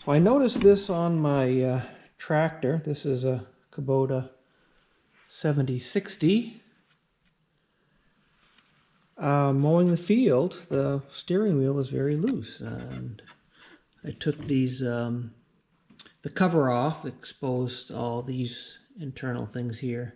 So I noticed this on my tractor. This is a Kubota 7060. Mowing the field, the steering wheel was very loose, and I took these the cover off, exposed all these internal things here,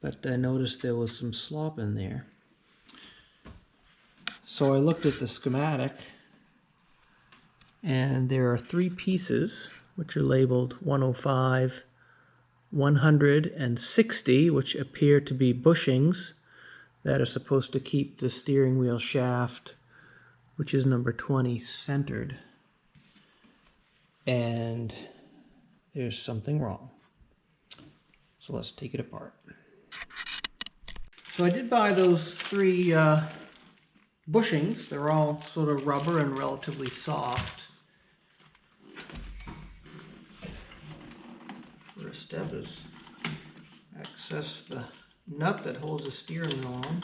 but I noticed there was some slop in there. So I looked at the schematic, and there are 3 pieces which are labeled 105, 100, and 60, which appear to be bushings that are supposed to keep the steering wheel shaft, which is number 20, centered. And there's something wrong. So let's take it apart. So I did buy those 3 bushings. They're all sort of rubber and relatively soft. First step is access the nut that holds the steering wheel on.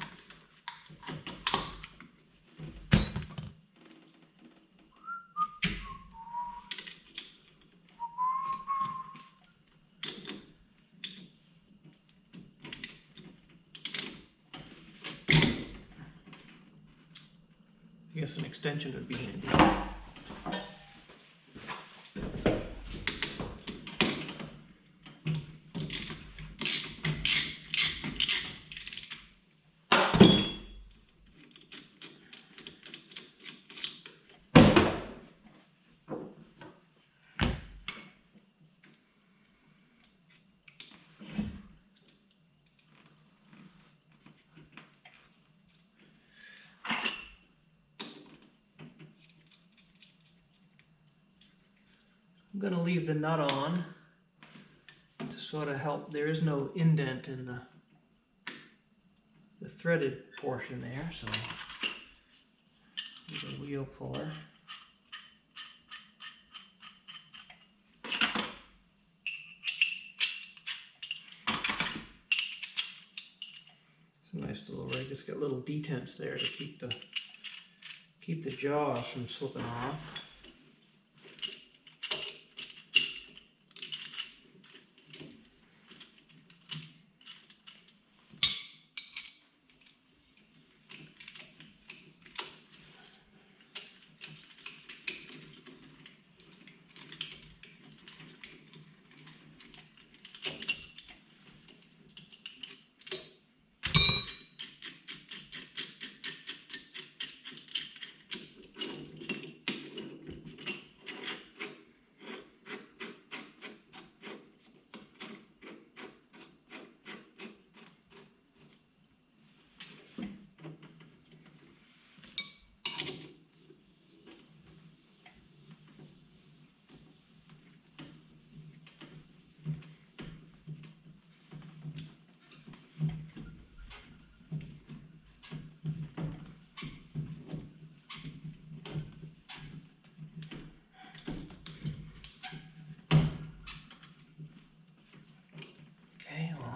I guess an extension would be handy. I'm going to leave the nut on to sort of help. There is no indent in the threaded portion there, so with a wheel puller. It's a nice little rig. It's got little detents there to keep the jaws from slipping off.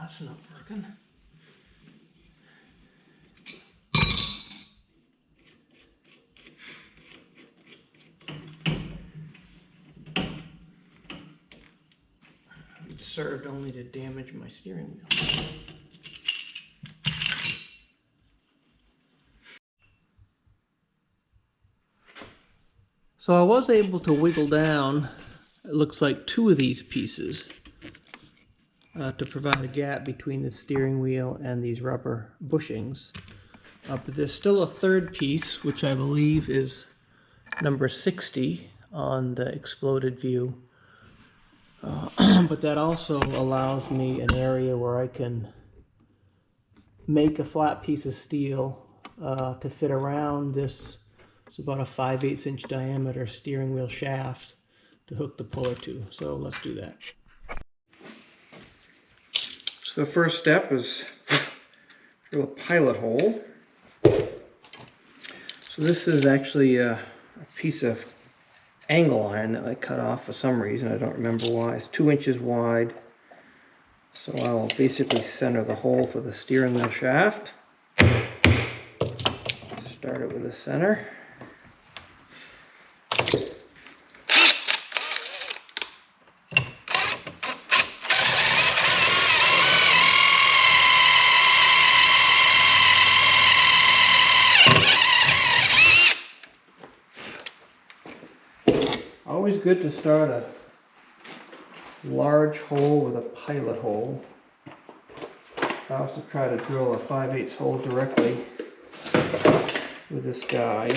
That's not working. It served only to damage my steering wheel. So I was able to wiggle down, it looks like 2 of these pieces to provide a gap between the steering wheel and these rubber bushings. But there's still a 3rd piece, which I believe is number 60 on the exploded view. But that also allows me an area where I can make a flat piece of steel to fit around this. It's about a 5/8 inch diameter steering wheel shaft to hook the puller to. So let's do that. So the first step is drill a pilot hole. So this is actually a piece of angle iron that I cut off for some reason. I don't remember why. It's 2 inches wide. So I'll basically center the hole for the steering wheel shaft. Start it with the center. always good to start a large hole with a pilot hole. If I was to try to drill a 5/8 hole directly with this guy,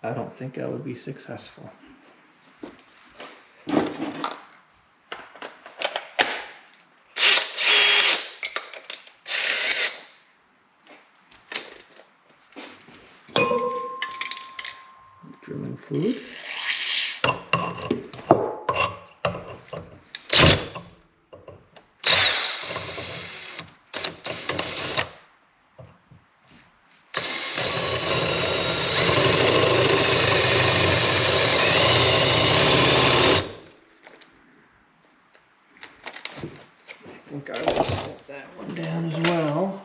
I don't think I would be successful. Drilling fluid. I think I will set that one down as well.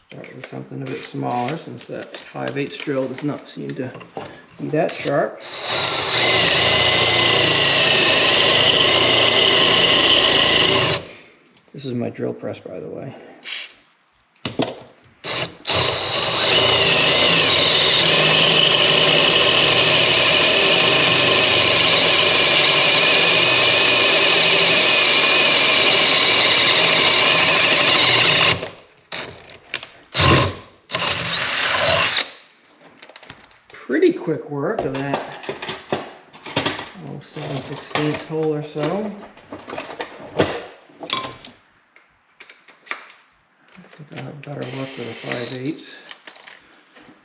Start with something a bit smaller, since that 5/8 drill does not seem to be that sharp. This is my drill press, by the way. Pretty quick work of that 7/16 hole or so. I think I'll have better luck with a 5/8.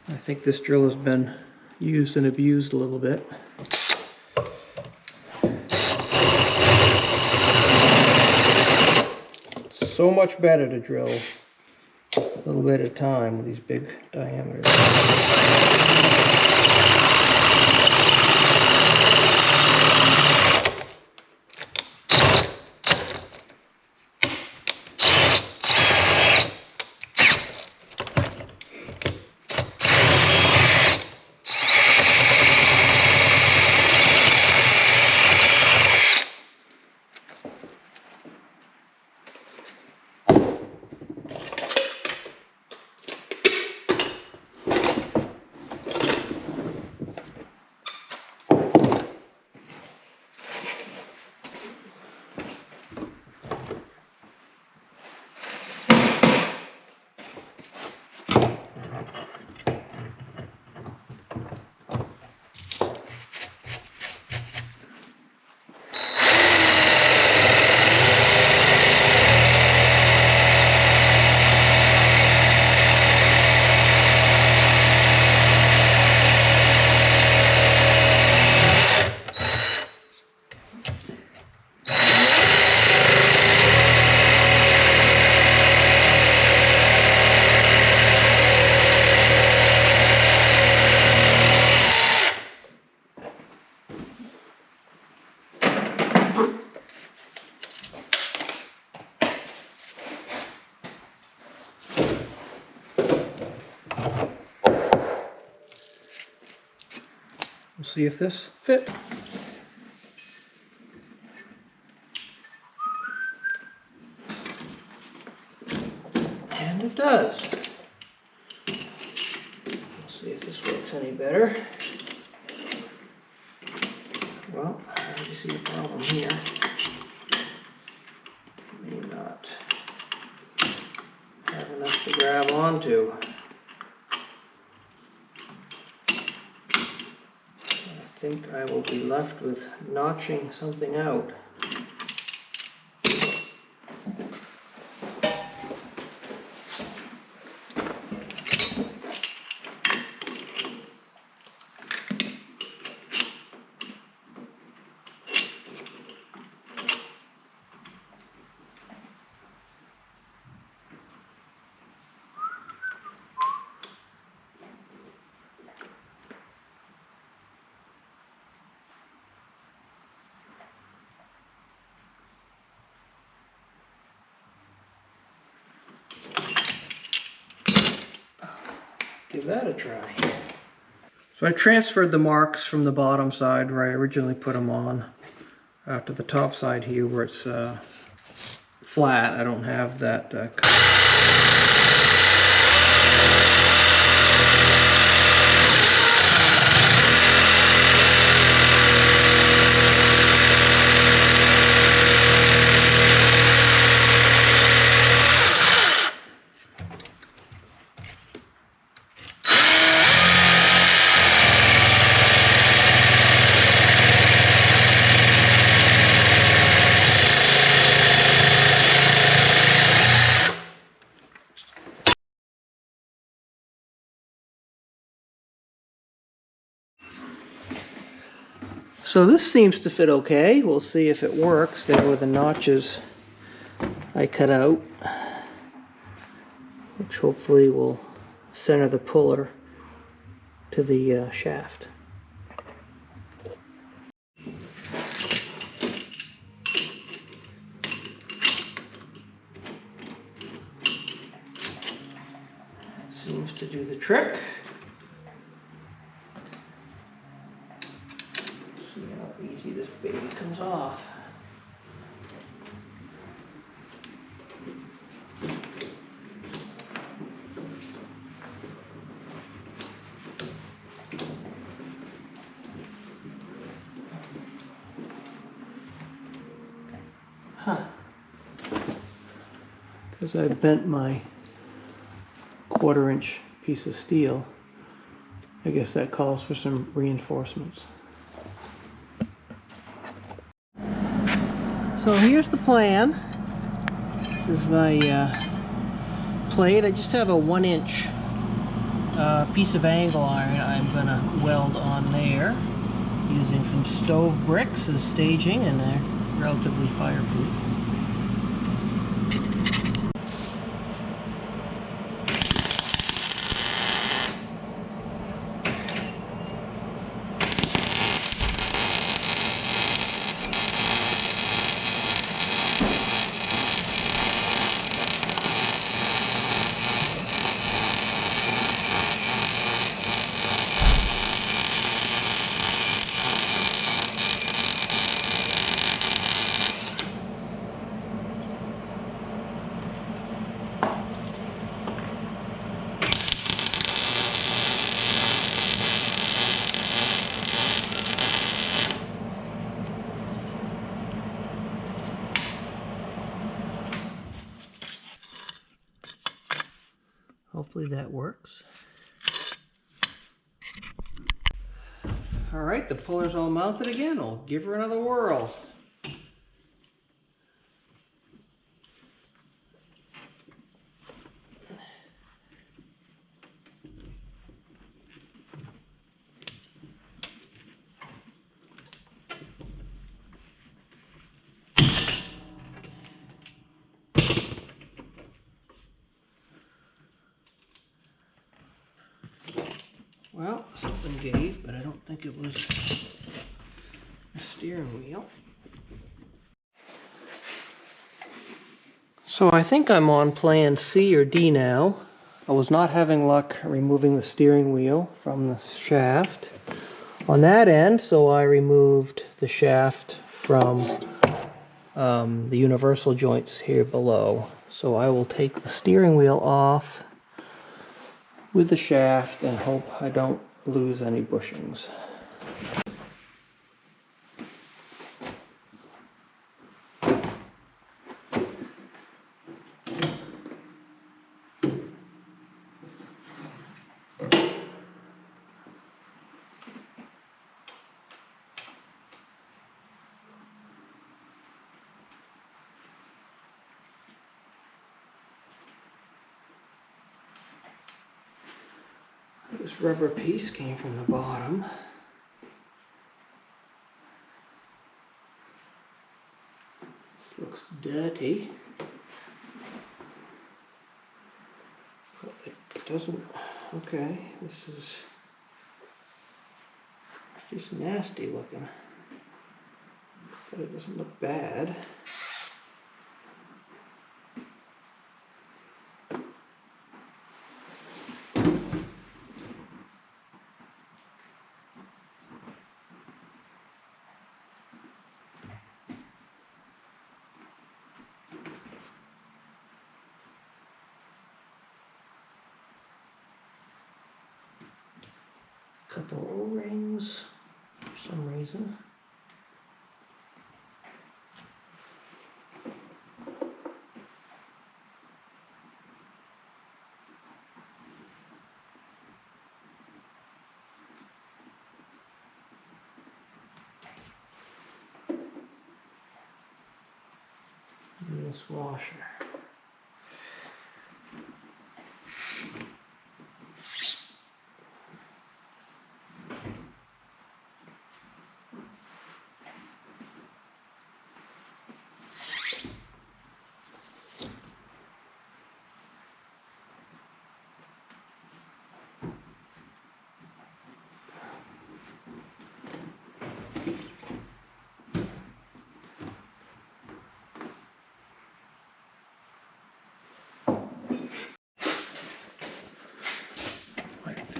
I think this drill has been used and abused a little bit. It's so much better to drill a little bit at a time with these big diameters. We'll see if this fit. And it does. We'll see if this works any better. Well, I already see a problem here. May not have enough to grab onto. I think I will be left with notching something out. Give that a try. So I transferred the marks from the bottom side where I originally put them on to the top side here where it's flat. I don't have that So this seems to fit okay. We'll see if it works. There were the notches I cut out, which hopefully will center the puller to the shaft. Seems to do the trick. See how easy this baby comes off. Huh. Because I bent my 1/4 inch piece of steel. I guess that calls for some reinforcements. So here's the plan. This is my plate. I just have a 1 inch piece of angle iron I'm gonna weld on there using some stove bricks as staging, and they're relatively fireproof. Hopefully that works. Alright, the puller's all mounted again. I'll give her another whirl. Well, something gave, but I don't think it was the steering wheel. So I think I'm on plan C or D now. I was not having luck removing the steering wheel from the shaft on that end, so I removed the shaft from the universal joints here below. So I will take the steering wheel off with the shaft and hope I don't lose any bushings. This rubber piece came from the bottom. This looks dirty. But it doesn't, okay, this is just nasty looking. But it doesn't look bad. couple of O-rings for some reason. And this washer.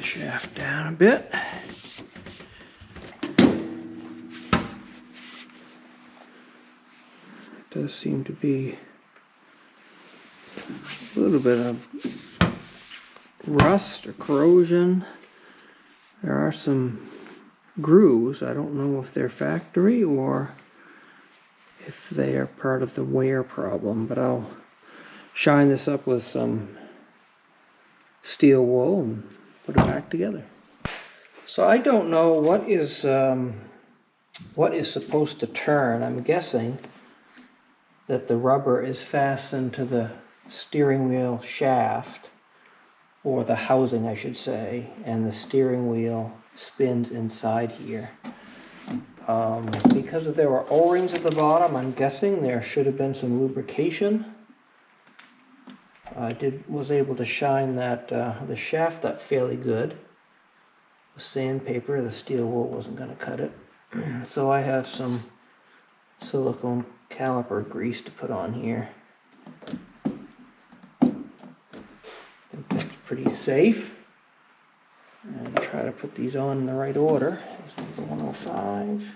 Shaft down a bit. Does seem to be a little bit of rust or corrosion. There are some grooves. I don't know if they're factory or if they are part of the wear problem, but I'll shine this up with some steel wool and put it back together. So I don't know what is supposed to turn. I'm guessing that the rubber is fastened to the steering wheel shaft, or the housing I should say, and the steering wheel spins inside here. Because there were O-rings at the bottom, I'm guessing there should have been some lubrication. I was able to shine that the shaft up fairly good. The sandpaper, the steel wool wasn't going to cut it. So I have some silicone caliper grease to put on here. I think that's pretty safe. And try to put these on in the right order. Here's number 105.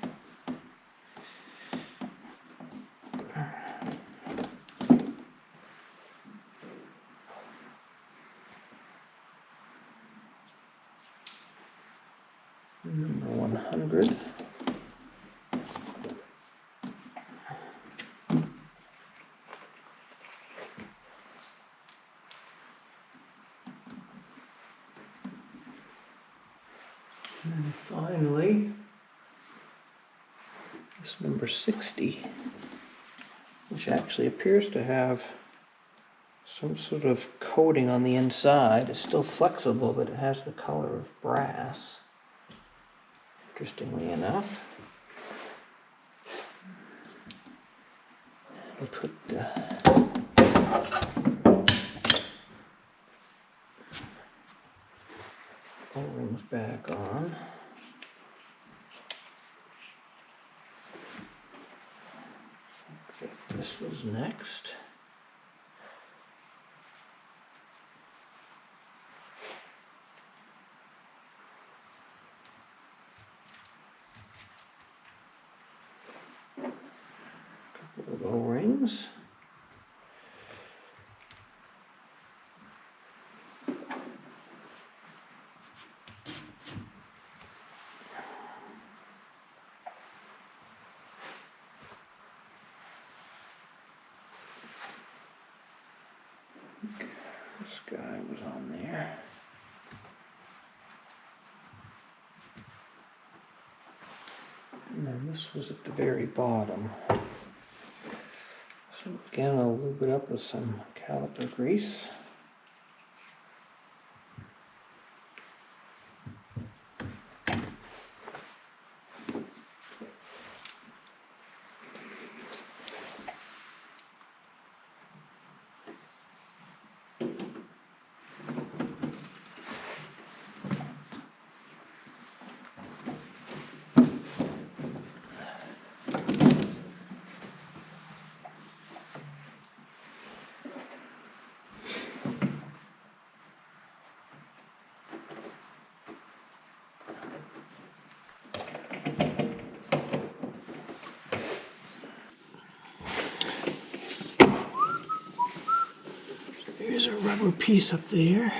Number 100. And finally, this number 60, which actually appears to have some sort of coating on the inside. It's still flexible, but it has the color of brass. Interestingly enough, and put the O-rings back on. This was next. Couple of O-rings. This guy was on there. And then this was at the very bottom. So again, I'll lube it up with some caliper grease. There's a rubber piece up there.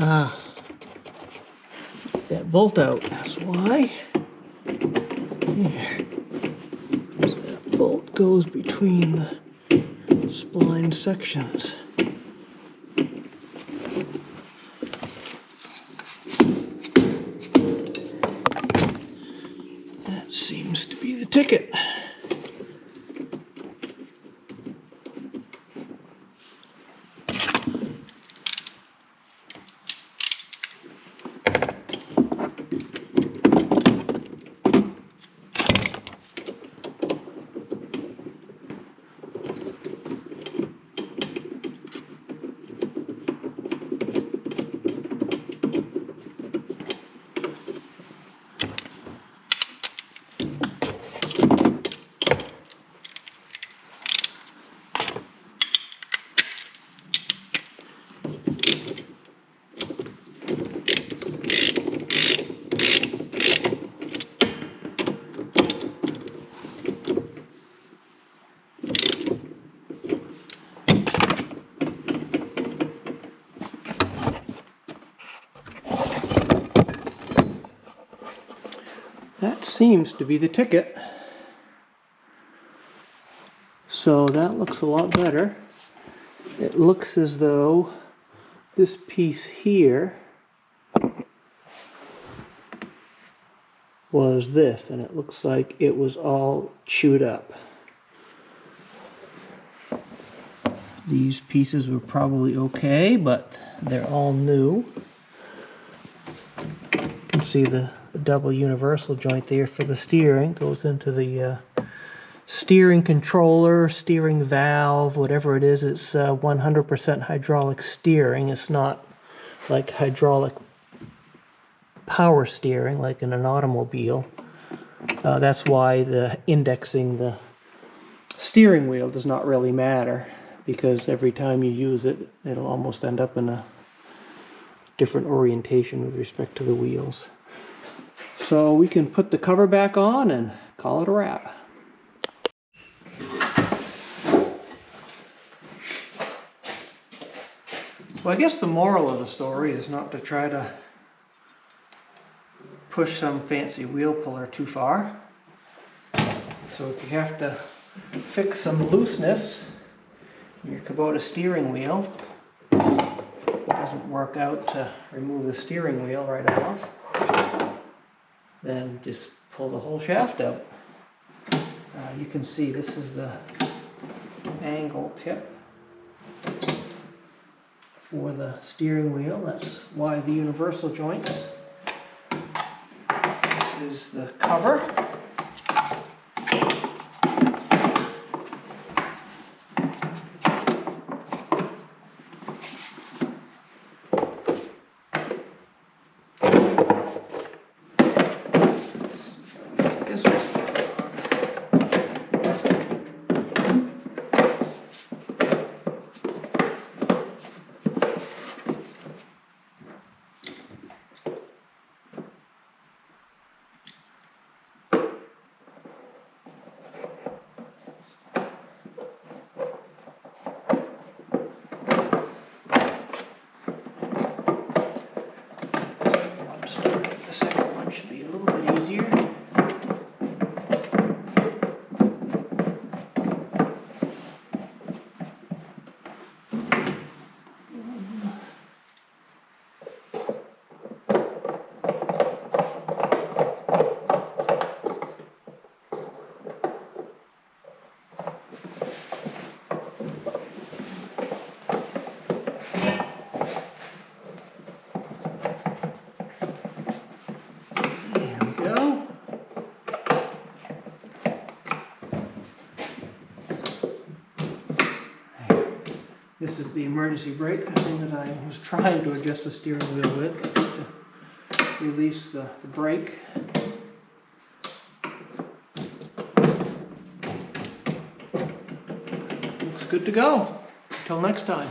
Ah, that bolt out, that's why. Here. That bolt goes between the spline sections. That seems to be the ticket. That seems to be the ticket. So that looks a lot better. It looks as though this piece here was this, and it looks like it was all chewed up. These pieces were probably okay, but they're all new. You can see the double universal joint there for the steering. Goes into the steering controller, steering valve, whatever it is. It's 100% hydraulic steering. It's not like hydraulic power steering like in an automobile. That's why the indexing the steering wheel does not really matter, because every time you use it, it'll almost end up in a different orientation with respect to the wheels. So we can put the cover back on and call it a wrap. Well, I guess the moral of the story is not to try to push some fancy wheel puller too far. So if you have to fix some looseness in your Kubota steering wheel, it doesn't work out to remove the steering wheel right off, then just pull the whole shaft out. You can see this is the angle tip for the steering wheel. That's why the universal joints. This is the cover. The second one should be a little bit easier. This is the emergency brake, the thing that I was trying to adjust the steering wheel with. That's to release the brake. Looks good to go. Until next time.